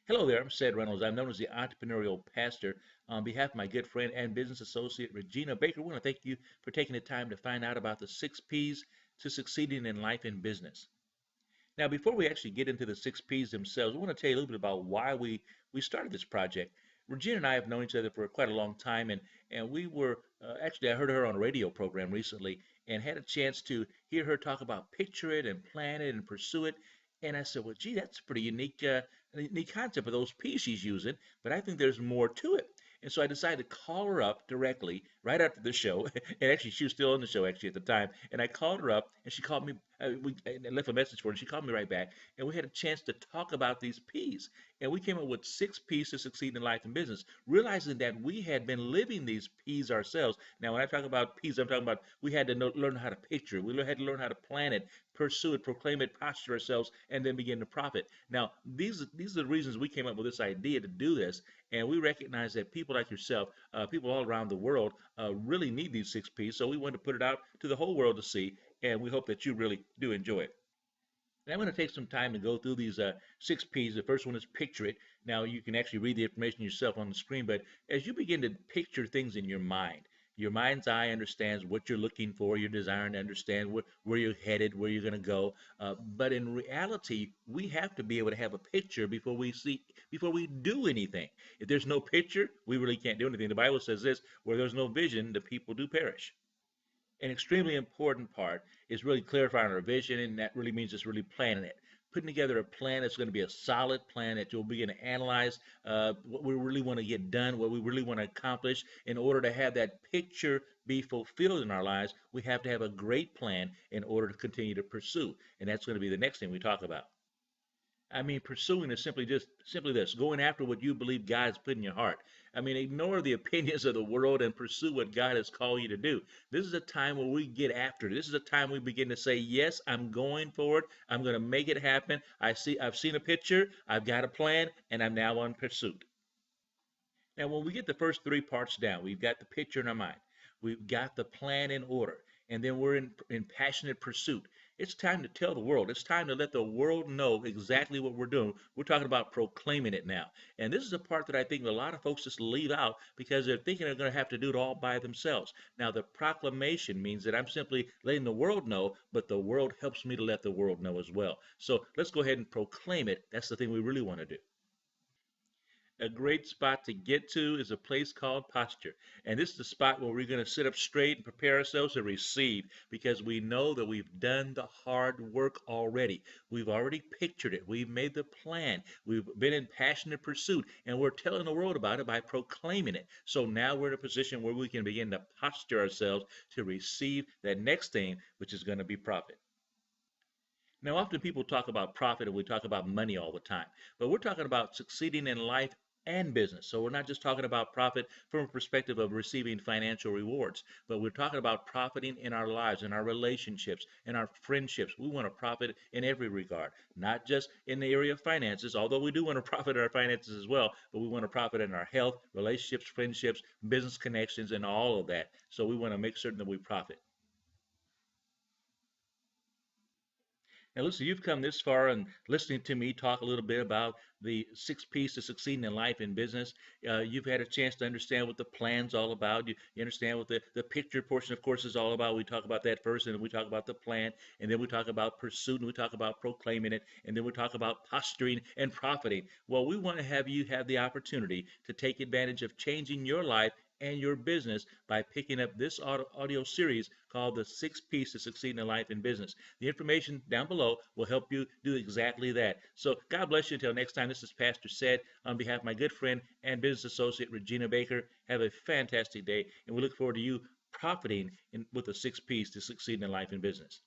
Hello there, I'm Reynolds. I'm known as the Entrepreneurial Pastor. On behalf of my good friend and business associate Regina Baker, we want to thank you for taking the time to find out about the 6 P's to succeeding in life and business. Now, before we actually get into the 6 P's themselves, I want to tell you a little bit about why we started this project. Regina and I have known each other for quite a long time, and we were actually, I heard her on a radio program recently and had a chance to hear her talk about picture it and plan it and pursue it. And I said, well, gee, that's a pretty unique concept of those P's she's using, but I think there's more to it. And so I decided to call her up directly right after the show. And actually, she was still on the show actually at the time. And I called her up, and she called me. And left a message for her, and she called me right back. And we had a chance to talk about these P's. And we came up with 6 P's to succeed in life and business, realizing that we had been living these P's ourselves. Now, when I talk about P's, I'm talking about we had to learn how to picture. We had to learn how to plan it, pursue it, proclaim it, posture ourselves, and then begin to profit. Now, these are the reasons we came up with this idea to do this, and we recognize that people like yourself, people all around the world, really need these 6 P's. So we wanted to put it out to the whole world to see, and we hope that you really do enjoy it. And I'm going to take some time to go through these 6 P's. The first one is picture it. Now, you can actually read the information yourself on the screen, but as you begin to picture things in your mind's eye understands what you're looking for, you're desiring to understand where you're headed, where you're going to go. But in reality, we have to be able to have a picture before we do anything. If there's no picture, we really can't do anything. The Bible says this, where there's no vision, the people do perish. An extremely important part is really clarifying our vision, and that really means just really planning it. Putting together a plan that's going to be a solid plan that you'll begin to analyze what we really want to get done, what we really want to accomplish. In order to have that picture be fulfilled in our lives, we have to have a great plan in order to continue to pursue. And that's going to be the next thing we talk about. I mean, pursuing is simply this, going after what you believe God has put in your heart. I mean, ignore the opinions of the world and pursue what God has called you to do. This is a time where we get after it. This is a time we begin to say, yes, I'm going for it. I'm going to make it happen. I've seen a picture. I've got a plan, and I'm now on pursuit. Now, when we get the first 3 parts down, we've got the picture in our mind, we've got the plan in order, and then we're in passionate pursuit. It's time to tell the world. It's time to let the world know exactly what we're doing. We're talking about proclaiming it now. And this is a part that I think a lot of folks just leave out because they're thinking they're going to have to do it all by themselves. Now, the proclamation means that I'm simply letting the world know, but the world helps me to let the world know as well. So let's go ahead and proclaim it. That's the thing we really want to do. A great spot to get to is a place called posture. And this is the spot where we're going to sit up straight and prepare ourselves to receive because we know that we've done the hard work already. We've already pictured it. We've made the plan. We've been in passionate pursuit and we're telling the world about it by proclaiming it. So now we're in a position where we can begin to posture ourselves to receive that next thing, which is going to be profit. Now, often people talk about profit and we talk about money all the time, but we're talking about succeeding in life and business. So we're not just talking about profit from a perspective of receiving financial rewards, but we're talking about profiting in our lives, in our relationships, in our friendships. We want to profit in every regard, not just in the area of finances, although we do want to profit in our finances as well, but we want to profit in our health, relationships, friendships, business connections, and all of that. So we want to make certain that we profit. Now, listen, you've come this far and listening to me talk a little bit about the 6 P's to succeeding in life and business. You've had a chance to understand what the plan's all about. You understand what the picture portion, of course, is all about. We talk about that first, and then we talk about the plan, and then we talk about pursuit, and we talk about proclaiming it, and then we talk about posturing and profiting. Well, we want to have you have the opportunity to take advantage of changing your life and your business by picking up this audio series called the 6 P's to Succeeding in Life and Business. The information down below will help you do exactly that. So God bless you until next time. This is Pastor Said on behalf of my good friend and business associate Regina Baker. Have a fantastic day, and we look forward to you profiting with the 6 P's to succeeding in life and business.